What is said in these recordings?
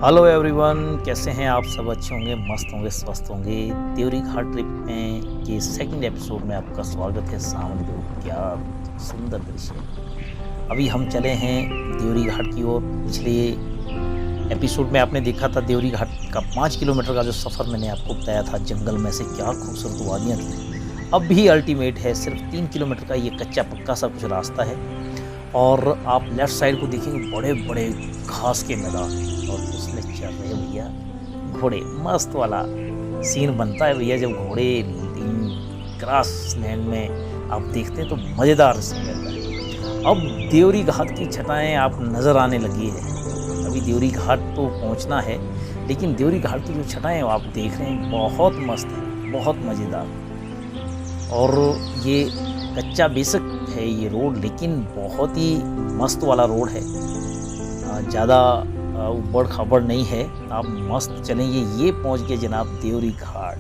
Hello everyone, कैसे हैं आप सब? अच्छे होंगे, मस्त होंगे, स्वस्थ होंगे। देवरी घाट ट्रिप में के सेकंड एपिसोड में आपका स्वागत है। सावन को क्या सुंदर दृश्य। अभी हम चले हैं देवरी घाट की ओर। पिछले एपिसोड में आपने देखा था देवरी घाट का 5 किलोमीटर का जो सफ़र मैंने आपको बताया था, जंगल में से क्या खूबसूरत वादियाँ थी। अब भी अल्टीमेट है, सिर्फ 3 किलोमीटर का ये कच्चा पक्का सा कुछ रास्ता है और आप लेफ़्ट साइड को देखेंगे बड़े बड़े घास के मैदान और उसमें चल रहे भैया घोड़े। मस्त वाला सीन बनता है भैया जब घोड़े ग्रास लैंड में आप देखते हैं तो मज़ेदार सीन रहता है। अब देवरी घाट की छटाएं आप नज़र आने लगी है। अभी देवरी घाट तो पहुंचना है, लेकिन देवरी घाट की जो छटाएं आप देख रहे हैं बहुत मस्त है, बहुत मज़ेदार। और ये कच्चा बेशक है ये रोड, लेकिन बहुत ही मस्त वाला रोड है। ज़्यादा ऊबड़ खाबड़ नहीं है, आप मस्त चलेंगे। ये पहुंच गए जनाब देवरी घाट।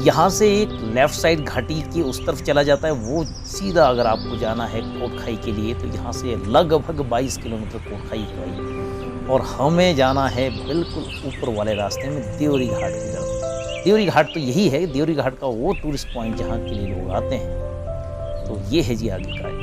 यहाँ से एक लेफ़्ट साइड घाटी की उस तरफ चला जाता है, वो सीधा अगर आपको जाना है कोटखाई के लिए तो यहाँ से लगभग 22 किलोमीटर कोटखाई है भाई। और हमें जाना है बिल्कुल ऊपर वाले रास्ते में देवरी घाट की तरफ। देवरी घाट तो यही है, देवरी घाट का वो टूरिस्ट पॉइंट जहाँ के लिए लोग आते हैं। तो ये है जी आगे का।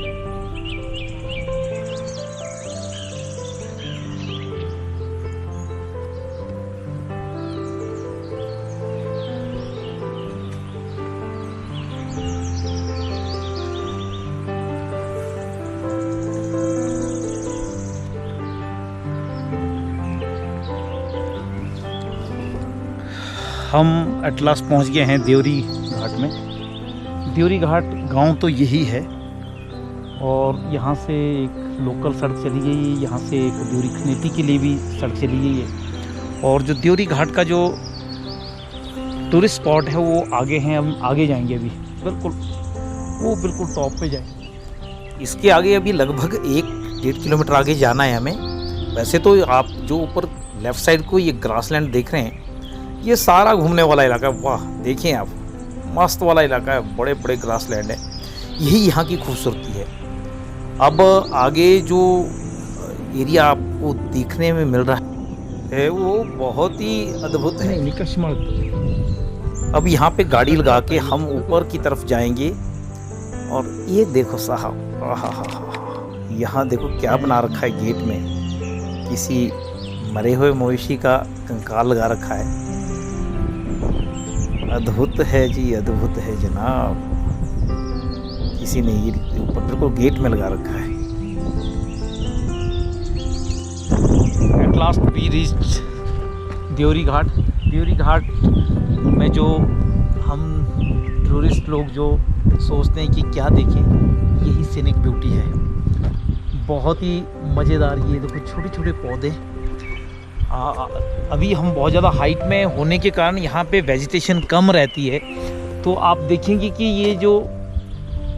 हम एट लास्ट पहुँच गए हैं देवरी घाट में। देवरी घाट गांव तो यही है और यहाँ से एक लोकल सड़क चली गई है, यहाँ से एक देवरी खनेती के लिए भी सड़क चली गई है। और जो देवरी घाट का जो टूरिस्ट स्पॉट है वो आगे हैं, हम आगे जाएंगे अभी बिल्कुल, वो बिल्कुल टॉप पे जाएंगे। इसके आगे अभी लगभग 1-1.5 किलोमीटर आगे जाना है हमें। वैसे तो आप जो ऊपर लेफ़्ट साइड को ये ग्रासलैंड देख रहे हैं, ये सारा घूमने वाला इलाका है। वाह देखिए आप, मस्त वाला इलाका है, बड़े बड़े ग्रासलैंड है। यही यहाँ की खूबसूरती है। अब आगे जो एरिया आपको देखने में मिल रहा है वो बहुत ही अद्भुत है। अब यहाँ पे गाड़ी लगा के हम ऊपर की तरफ जाएंगे और ये देखो साहब, आहा, यहाँ देखो क्या बना रखा है गेट में, किसी मरे हुए मवेशी का कंकाल लगा रखा है। अद्भुत है जी, अद्भुत है जनाब। किसी ने ये ऊपर बिल्कुल गेट में लगा रखा है। At last we reached Devri Ghat. Devri Ghat में जो हम टूरिस्ट लोग जो सोचते हैं कि क्या देखें, यही सीनिक ब्यूटी है। बहुत ही मज़ेदार। ये देखो छोटे छोटे पौधे। अभी हम बहुत ज़्यादा हाइट में होने के कारण यहाँ पे वेजिटेशन कम रहती है, तो आप देखेंगे कि ये जो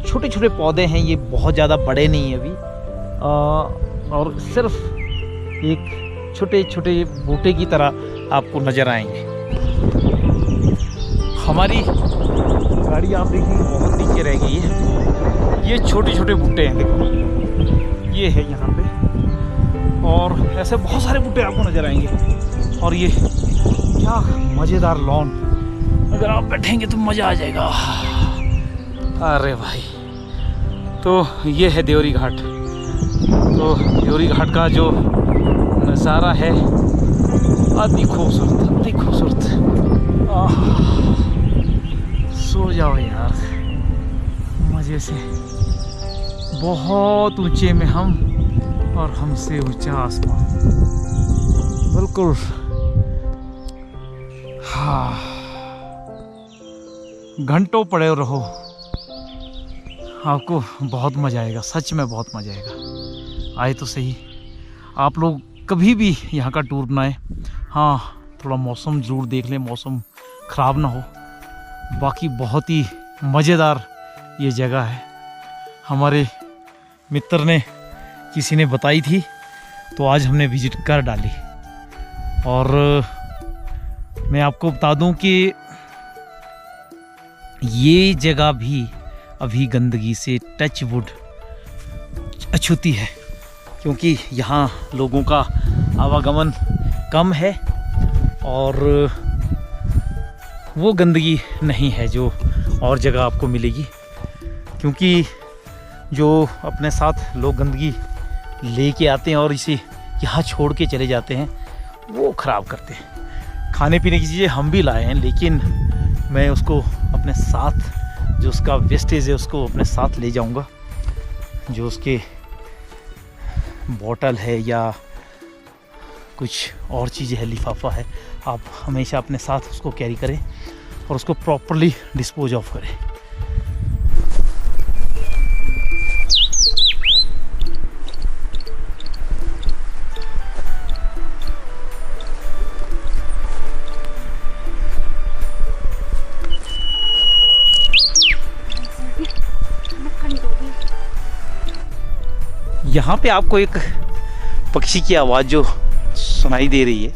छोटे छोटे पौधे हैं ये बहुत ज़्यादा बड़े नहीं हैं अभी, और सिर्फ एक छोटे छोटे बूटे की तरह आपको नज़र आएंगे। हमारी गाड़ी आप देखेंगे बहुत नीचे रह गई है। ये छोटे छोटे बूटे हैं, देखो ये है यहाँ पे, और ऐसे बहुत सारे बूटे आपको नज़र आएंगे। और ये क्या मज़ेदार लॉन, अगर आप बैठेंगे तो मज़ा आ जाएगा। अरे भाई, तो ये है देवरी घाट। तो देवरी घाट का जो नज़ारा है अति खूबसूरत, अति खूबसूरत। सो जाओ यार मज़े से। बहुत ऊंचे में हम और हमसे ऊंचा आसमान, बिल्कुल। हाँ, घंटों पड़े रहो, आपको बहुत मज़ा आएगा, सच में बहुत मज़ा आएगा। आए तो सही आप लोग कभी भी यहाँ का टूर बनाएं। हाँ, थोड़ा मौसम ज़रूर देख लें, मौसम ख़राब ना हो। बाकी बहुत ही मज़ेदार ये जगह है। हमारे मित्र ने, किसी ने बताई थी तो आज हमने विजिट कर डाली। और मैं आपको बता दूं कि ये जगह भी अभी गंदगी से टच वुड अछूती है, क्योंकि यहाँ लोगों का आवागमन कम है और वो गंदगी नहीं है जो और जगह आपको मिलेगी, क्योंकि जो अपने साथ लोग गंदगी लेके आते हैं और इसे यहाँ छोड़ के चले जाते हैं वो ख़राब करते हैं। खाने पीने की चीज़ें हम भी लाए हैं, लेकिन मैं उसको अपने साथ, जो उसका वेस्टेज है उसको अपने साथ ले जाऊंगा। जो उसके बॉटल है या कुछ और चीज़ें है, लिफाफा है, आप हमेशा अपने साथ उसको कैरी करें और उसको प्रॉपरली डिस्पोज ऑफ करें। यहाँ पे आपको एक पक्षी की आवाज़ जो सुनाई दे रही है,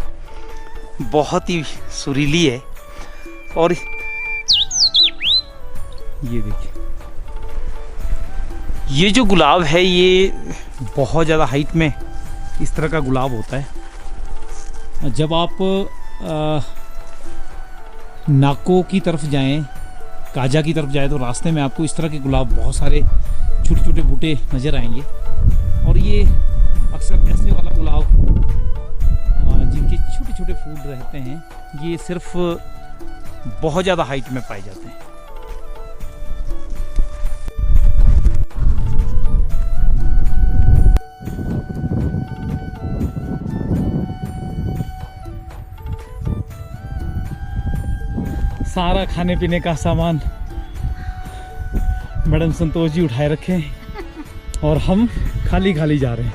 बहुत ही सुरीली है। और ये देखिए, ये जो गुलाब है ये बहुत ज़्यादा हाइट में इस तरह का गुलाब होता है। जब आप नाको की तरफ जाएं, काजा की तरफ जाएं, तो रास्ते में आपको इस तरह के गुलाब बहुत सारे छोटे छोटे बूटे नज़र आएंगे। और ये अक्सर ऐसे वाला गुलाब जिनके छोटे छोटे फूल रहते हैं, ये सिर्फ बहुत ज़्यादा हाइट में पाए जाते हैं। सारा खाने पीने का सामान मैडम संतोष जी उठाए रखे हैं और हम खाली खाली जा रहे हैं।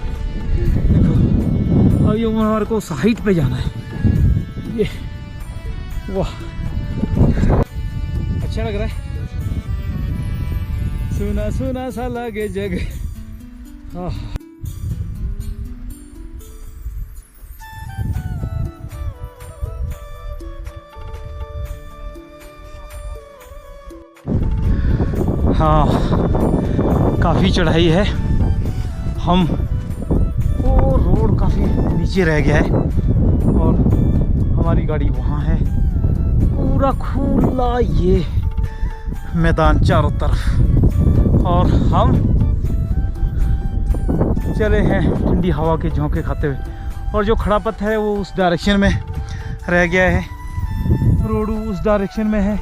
देखो, अब ये हमारे को हाइट पे जाना है। ये वाह, अच्छा लग रहा है। सुना सुना सा लगे जग। हाँ, काफ़ी चढ़ाई है। हम वो रोड काफ़ी नीचे रह गया है और हमारी गाड़ी वहाँ है। पूरा खुला ये मैदान चारों तरफ, और हम चले हैं ठंडी हवा के झोंके खाते हुए। और जो खड़ा पत्थर है वो उस डायरेक्शन में रह गया है, रोडू उस डायरेक्शन में है,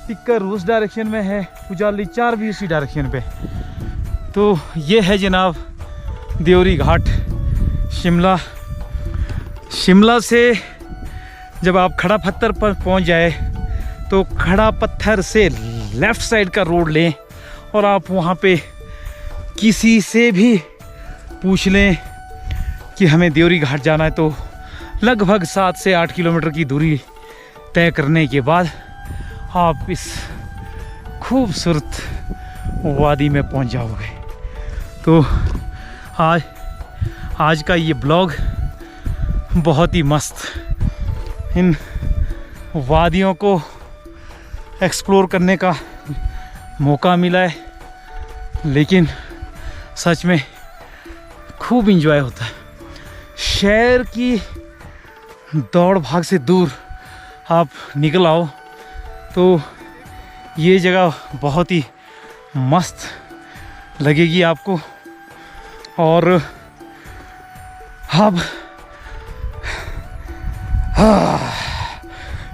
टिक्कर उस डायरेक्शन में है, उजाली 4 भी उसी डायरेक्शन पे। तो ये है जनाब देवरी घाट, शिमला। शिमला से जब आप खड़ा पत्थर पर पहुंच जाए तो खड़ा पत्थर से लेफ़्ट साइड का रोड लें और आप वहां पे किसी से भी पूछ लें कि हमें देवरी घाट जाना है, तो लगभग 7 से 8 किलोमीटर की दूरी तय करने के बाद आप इस खूबसूरत वादी में पहुंच जाओगे। तो आज का ये ब्लॉग बहुत ही मस्त, इन वादियों को एक्सप्लोर करने का मौका मिला है, लेकिन सच में खूब इंजॉय होता है। शहर की दौड़ भाग से दूर आप निकल आओ तो ये जगह बहुत ही मस्त लगेगी आपको। और अब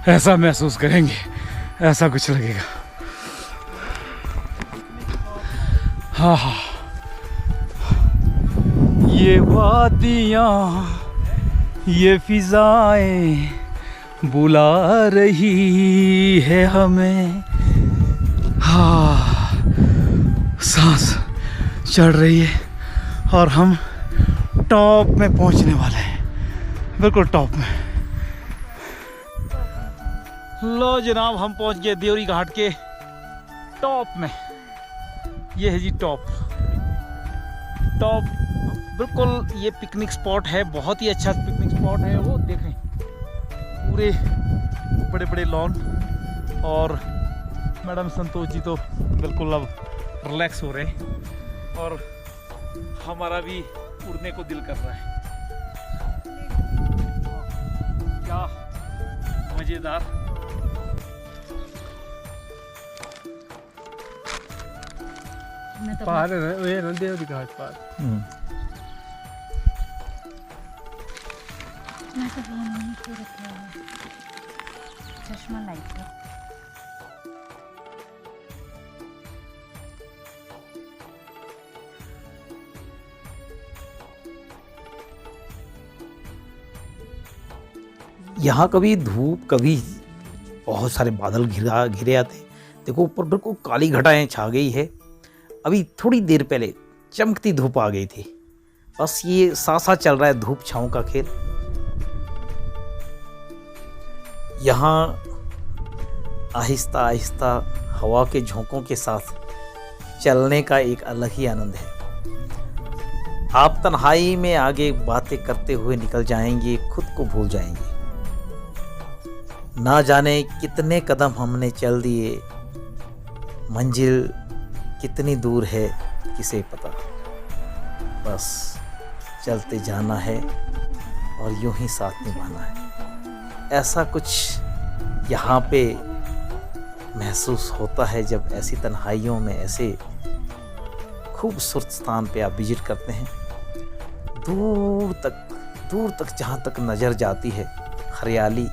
ऐसा महसूस करेंगे, ऐसा कुछ लगेगा। हाँ, ये वादियाँ, ये फिजाएं बुला रही है हमें। हाँ, सांस चढ़ रही है और हम टॉप में पहुंचने वाले हैं, बिल्कुल टॉप में। लो जनाब, हम पहुंच गए देवरी घाट के टॉप में। ये है जी टॉप, बिल्कुल ये पिकनिक स्पॉट है, बहुत ही अच्छा पिकनिक स्पॉट है। वो देखें, पूरे बड़े बड़े लॉन, और मैडम संतोष जी तो बिल्कुल अब रिलैक्स हो रहे हैं और हमारा भी उड़ने को दिल कर रहा है। मजेदार। पहाड़ है ना, ये ना देवरी घाट पार। मैं तो फोन नहीं को रखा है, चश्मा लाइट है। यहाँ कभी धूप, कभी बहुत सारे बादल घिरे आते। देखो ऊपर बिल्कुल काली घटाएं छा गई है। अभी थोड़ी देर पहले चमकती धूप आ गई थी। बस ये साथ साथ चल रहा है धूप छाँव का खेल। यहाँ आहिस्ता आहिस्ता हवा के झोंकों के साथ चलने का एक अलग ही आनंद है। आप तन्हाई में आगे बातें करते हुए निकल जाएंगे, खुद को भूल जाएंगे। ना जाने कितने कदम हमने चल दिए, मंजिल कितनी दूर है किसे पता। बस चलते जाना है और यूं ही साथ निभाना है। ऐसा कुछ यहाँ पे महसूस होता है जब ऐसी तन्हाइयों में ऐसे खूबसूरत स्थान पे आप विजिट करते हैं। दूर तक जहाँ तक नज़र जाती है हरियाली,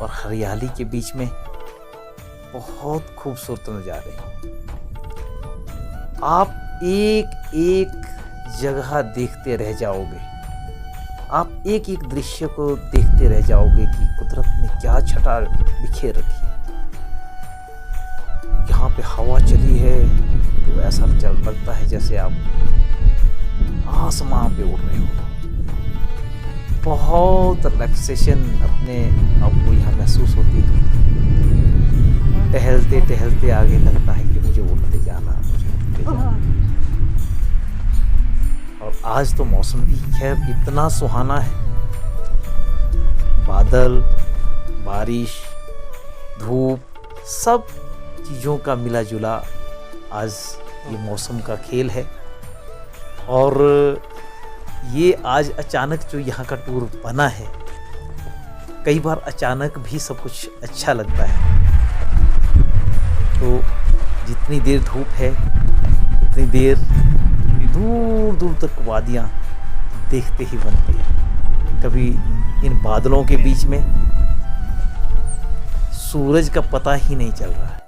और हरियाली के बीच में बहुत खूबसूरत नज़ारे। आप एक एक जगह देखते रह जाओगे, आप एक एक दृश्य को देखते रह जाओगे कि कुदरत ने क्या छटा बिखेर रखी है। यहाँ पे हवा चली है तो ऐसा लगता है जैसे आप आसमां पे उड़ रहे हो। बहुत रिलैक्सेशन अपने आप को यहाँ महसूस होती है। टहलते टहलते आगे लगता है कि मुझे उड़ते जाना, और आज तो मौसम भी खैर इतना सुहाना है। बादल, बारिश, धूप, सब चीज़ों का मिला जुला आज ये मौसम का खेल है। और ये आज अचानक जो यहाँ का टूर बना है, कई बार अचानक भी सब कुछ अच्छा लगता है। तो जितनी देर धूप है उतनी देर दूर दूर तक वादियाँ देखते ही बनती है। कभी इन बादलों के बीच में सूरज का पता ही नहीं चल रहा है।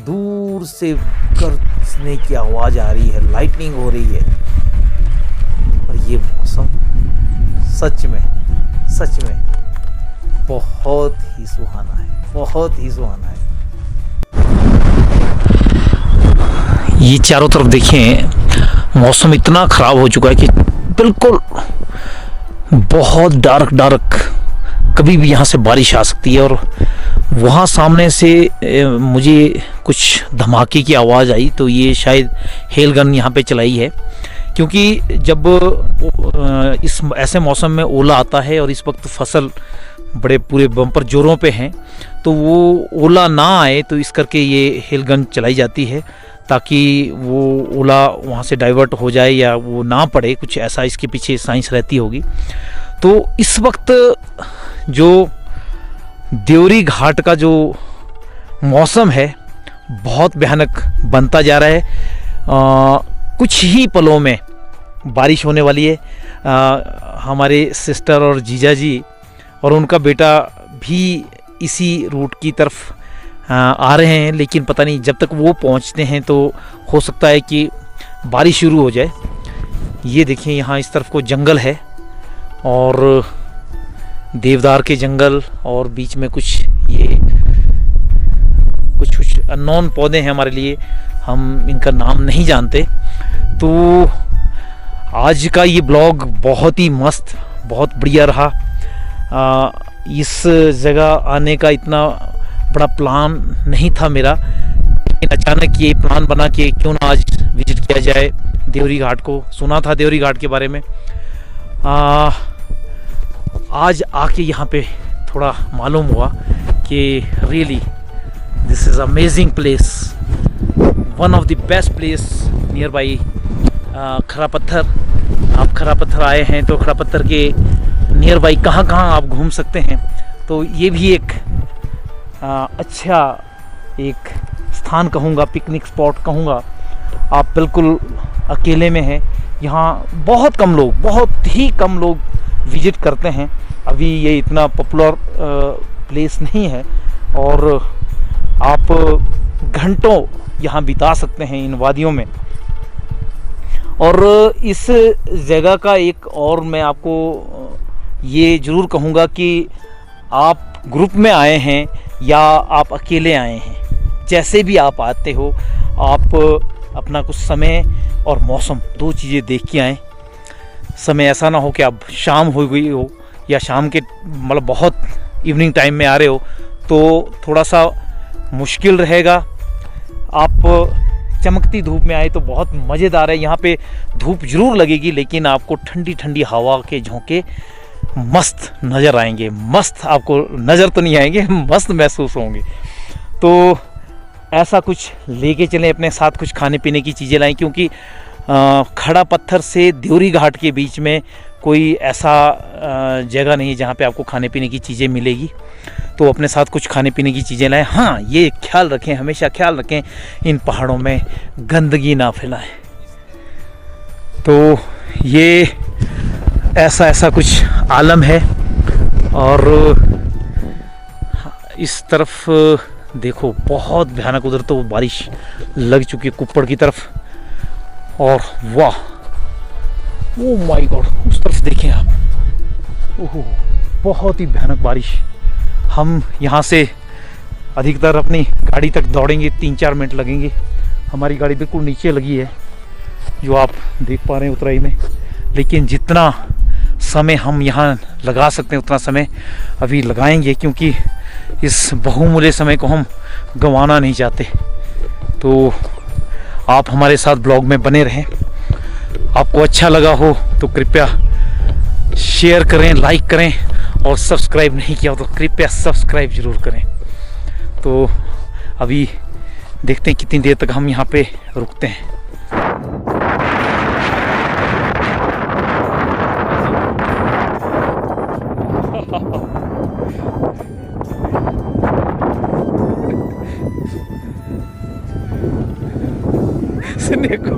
दूर से गरजने की आवाज आ रही है, लाइटनिंग हो रही है। और ये मौसम सच में बहुत ही सुहाना है, बहुत ही सुहाना है। ये चारों तरफ देखिए, मौसम इतना ख़राब हो चुका है कि बिल्कुल बहुत डार्क, कभी भी यहाँ से बारिश आ सकती है। और वहाँ सामने से मुझे कुछ धमाके की आवाज़ आई, तो ये शायद हेल गन यहाँ पे चलाई है। क्योंकि जब इस ऐसे मौसम में ओला आता है और इस वक्त फसल बड़े पूरे बम्पर जोरों पे हैं, तो वो ओला ना आए तो इस करके ये हेल गन चलाई जाती है, ताकि वो ओला वहाँ से डाइवर्ट हो जाए या वो ना पड़े। कुछ ऐसा इसके पीछे साइंस रहती होगी। तो इस वक्त जो देवरी घाट का जो मौसम है बहुत भयानक बनता जा रहा है। कुछ ही पलों में बारिश होने वाली है। हमारे सिस्टर और जीजा जी और उनका बेटा भी इसी रूट की तरफ आ रहे हैं, लेकिन पता नहीं जब तक वो पहुंचते हैं तो हो सकता है कि बारिश शुरू हो जाए। ये देखिए यहाँ इस तरफ को जंगल है और देवदार के जंगल, और बीच में कुछ ये कुछ अननोन पौधे हैं हमारे लिए, हम इनका नाम नहीं जानते। तो आज का ये ब्लॉग बहुत ही मस्त, बहुत बढ़िया रहा। इस जगह आने का इतना बड़ा प्लान नहीं था मेरा, लेकिन अचानक ये प्लान बना कि क्यों ना आज विजिट किया जाए देवरी घाट को। सुना था देवरी घाट के बारे में, आज आके यहाँ पे थोड़ा मालूम हुआ कि really this is amazing place, one of the best place near by खरा पत्थर। आप खरा पत्थर आए हैं तो खरा पत्थर के नियर बाई कहाँ कहाँ आप घूम सकते हैं। तो ये भी एक अच्छा एक स्थान कहूँगा, पिकनिक स्पॉट कहूँगा। आप बिल्कुल अकेले में हैं, यहाँ बहुत ही कम लोग विजिट करते हैं। अभी ये इतना पॉपुलर प्लेस नहीं है और आप घंटों यहाँ बिता सकते हैं इन वादियों में। और इस जगह का एक और मैं आपको ये ज़रूर कहूँगा कि आप ग्रुप में आए हैं या आप अकेले आए हैं, जैसे भी आप आते हो, आप अपना कुछ समय और मौसम 2 चीज़ें देख के आएँ। समय ऐसा ना हो कि आप शाम हो गई हो या शाम के मतलब बहुत इवनिंग टाइम में आ रहे हो तो थोड़ा सा मुश्किल रहेगा। आप चमकती धूप में आए तो बहुत मज़ेदार है। यहाँ पे धूप ज़रूर लगेगी लेकिन आपको ठंडी ठंडी हवा के झोंके मस्त नज़र आएंगे। मस्त आपको नज़र तो नहीं आएंगे, मस्त महसूस होंगे। तो ऐसा कुछ लेके चलें अपने साथ, कुछ खाने पीने की चीज़ें लाएं, क्योंकि खड़ा पत्थर से देवरी घाट के बीच में कोई ऐसा जगह नहीं है जहाँ पे आपको खाने पीने की चीज़ें मिलेगी। तो अपने साथ कुछ खाने पीने की चीज़ें लाएं। हाँ, ये ख्याल रखें, हमेशा ख्याल रखें, इन पहाड़ों में गंदगी ना फैलाएं। तो ये ऐसा कुछ आलम है। और इस तरफ देखो, बहुत भयानक, उधर तो बारिश लग चुकी है कुप्पड़ की तरफ। और वाह, ओ माय गॉड, उस तरफ देखें आप, ओहो, बहुत ही भयानक बारिश। हम यहाँ से अधिकतर अपनी गाड़ी तक दौड़ेंगे, 3-4 मिनट लगेंगे। हमारी गाड़ी बिल्कुल नीचे लगी है, जो आप देख पा रहे हैं उतराई में। लेकिन जितना समय हम यहाँ लगा सकते हैं उतना समय अभी लगाएंगे, क्योंकि इस बहुमूल्य समय को हम गंवाना नहीं चाहते। तो आप हमारे साथ ब्लॉग में बने रहें। आपको अच्छा लगा हो तो कृपया शेयर करें, लाइक करें, और सब्सक्राइब नहीं किया हो तो कृपया सब्सक्राइब ज़रूर करें। तो अभी देखते हैं कितनी देर तक हम यहाँ पे रुकते हैं। सुनने को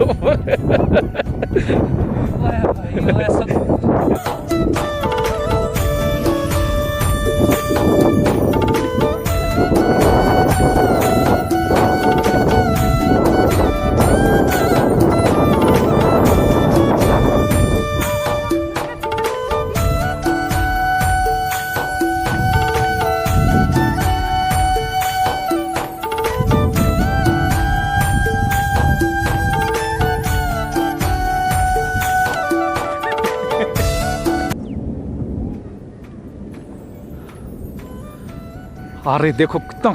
अरे देखो कितना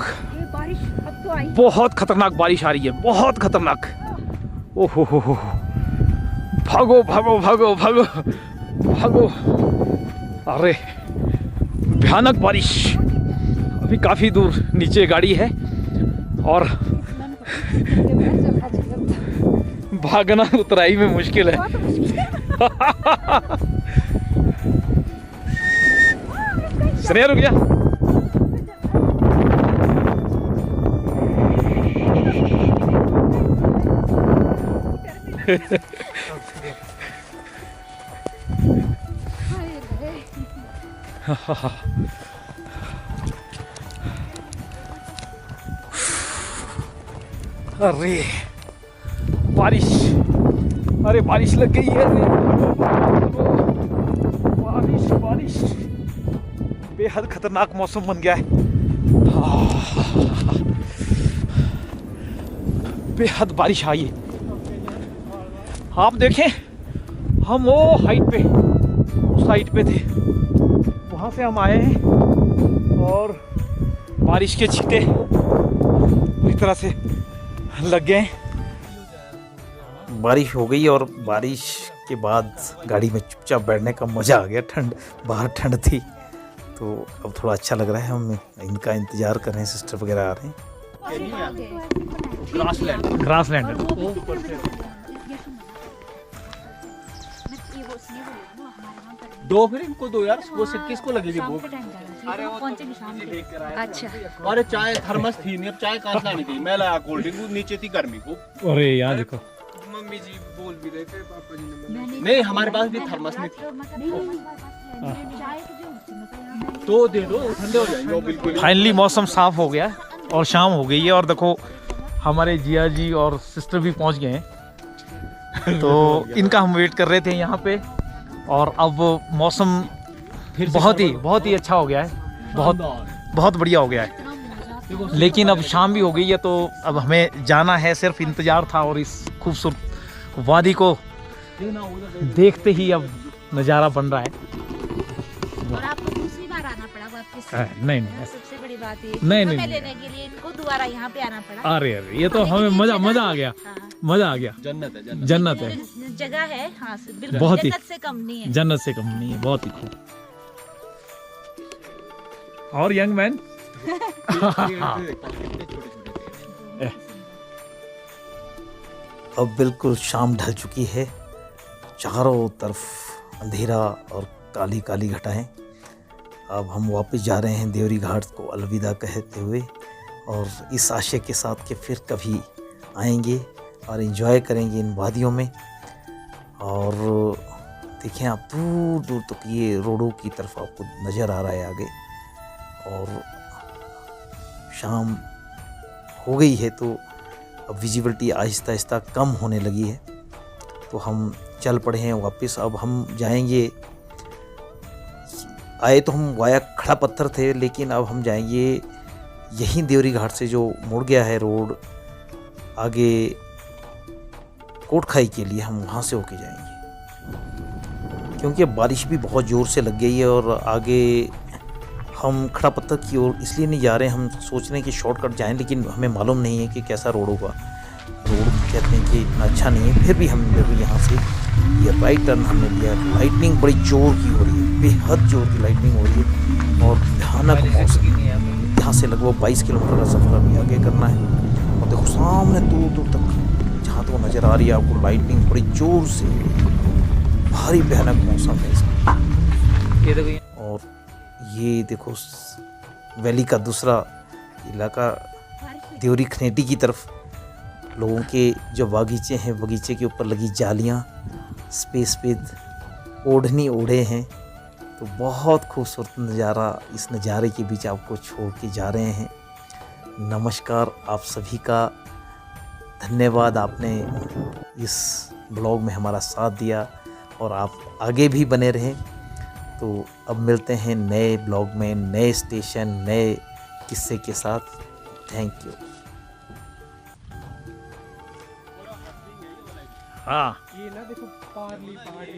बारिश अब तो आई। बहुत खतरनाक बारिश आ रही है, बहुत खतरनाक। ओहो हो, भागो भागो भागो भागो भागो। अरे भयानक बारिश। अभी काफ़ी दूर नीचे गाड़ी है और भागना उतराई में मुश्किल है। स्नेहा रुक गया। अरे बारिश, अरे बारिश लग गई है। बारिश बारिश, बेहद खतरनाक मौसम बन गया है। बेहद बारिश आई है। आप देखें, हम वो हाइट पे, उस हाइट पे थे, वहाँ से हम आए हैं और बारिश के छींटे पूरी तरह से लग गए। बारिश हो गई और बारिश के बाद गाड़ी में चुपचाप बैठने का मज़ा आ गया। ठंड, बाहर ठंड थी तो अब थोड़ा अच्छा लग रहा है। हम इनका इंतज़ार कर रहे हैं, सिस्टर वगैरह आ रहे हैं। दो फिर इनको दो यार, वो सिर्फ किसको लगेगी शाम भूख। के टाइम जाना है, पहुंचेंगे शाम के। अच्छा अरे चाय थर्मस थी नहीं, अब चाय कहाँ से लानी थी, मैं लाया कोल्ड ड्रिंक, नीचे थी गर्मी को। अरे यार देखो मम्मी जी बोल भी रहे थे, पापा जी ने मैंने नहीं, हमारे पास भी थर्मस नहीं थी। चाय तो दे दो, ठंडे हो जाएंगे वो बिल्कुल। फाइनली मौसम साफ हो गया और शाम हो गई है और देखो हमारे जिया जी और सिस्टर भी पहुंच गए हैं। तो इनका हम वेट कर रहे थे यहाँ पे और अब मौसम बहुत ही अच्छा हो गया है, बहुत बढ़िया हो गया है। लेकिन अब शाम भी हो गई है तो अब हमें जाना है, सिर्फ इंतज़ार था और इस खूबसूरत वादी को देखते ही अब नज़ारा बन रहा है। और आपको दूसरी बार आना पड़ा वापस। नहीं सबसे बड़ी बात ये नहीं, हमें नहीं। लेने के लिए इनको दोबारा यहाँ पे आना पड़ा। अरे ये तो हमें मजा आ गया, हाँ। मजा आ गया। जन्नत है, जन्नत है, जगह है, हाँ बिल्कुल बहुत ही- जन्नत से कम नहीं है। जन्नत से कम नहीं है, बहुत ही खूब। और यंग मैन अब बिल्कुल शाम ढल चुकी है, चारों तरफ अंधेरा और काली काली घटाएं। अब हम वापस जा रहे हैं देवरी घाट को अलविदा कहते हुए, और इस आशय के साथ कि फिर कभी आएंगे और एंजॉय करेंगे इन वादियों में। और देखें आप दूर दूर तक ये रोडों की तरफ आपको नज़र आ रहा है आगे, और शाम हो गई है तो अब विजिबिलिटी आहिस्ता आहिस्ता कम होने लगी है। तो हम चल पड़े हैं वापस। अब हम जाएंगे, आए तो हम वाया खड़ा पत्थर थे, लेकिन अब हम जाएंगे यहीं देवरी घाट से जो मुड़ गया है रोड आगे कोटखाई के लिए, हम वहाँ से होके जाएंगे। क्योंकि अब बारिश भी बहुत ज़ोर से लग गई है और आगे हम खड़ा पत्थर की ओर इसलिए नहीं जा रहे हैं, हम सोच रहे हैं कि शॉर्टकट जाएं, लेकिन हमें मालूम नहीं है कि कैसा रोड होगा। रोड कहते हैं कि इतना अच्छा नहीं है, फिर भी हमने यहाँ से ये राइट टर्न हमने लिया। लाइटनिंग बड़ी जोर की हो रही है, बेहद जोर की लाइटनिंग हो रही है और भयानक मौसम। यहाँ से लगभग 22 किलोमीटर का सफ़र अभी आगे करना है। और देखो सामने दूर दूर तक जहाँ तो नज़र आ रही है आपको लाइटनिंग बड़ी जोर से, भारी भयानक मौसम है इसका। और ये देखो वैली का दूसरा इलाका देवरी खनेटी की तरफ, लोगों के जो बागीचे हैं, बगीचे के ऊपर लगी जालियाँ, स्पेस पे ओढ़नी ओढ़े हैं। तो बहुत खूबसूरत नज़ारा, इस नज़ारे के बीच आपको छोड़ के जा रहे हैं। नमस्कार आप सभी का, धन्यवाद आपने इस ब्लॉग में हमारा साथ दिया और आप आगे भी बने रहें। तो अब मिलते हैं नए ब्लॉग में, नए स्टेशन, नए किस्से के साथ। Thank you. हाँ ये ना देखो पारली पहाड़ी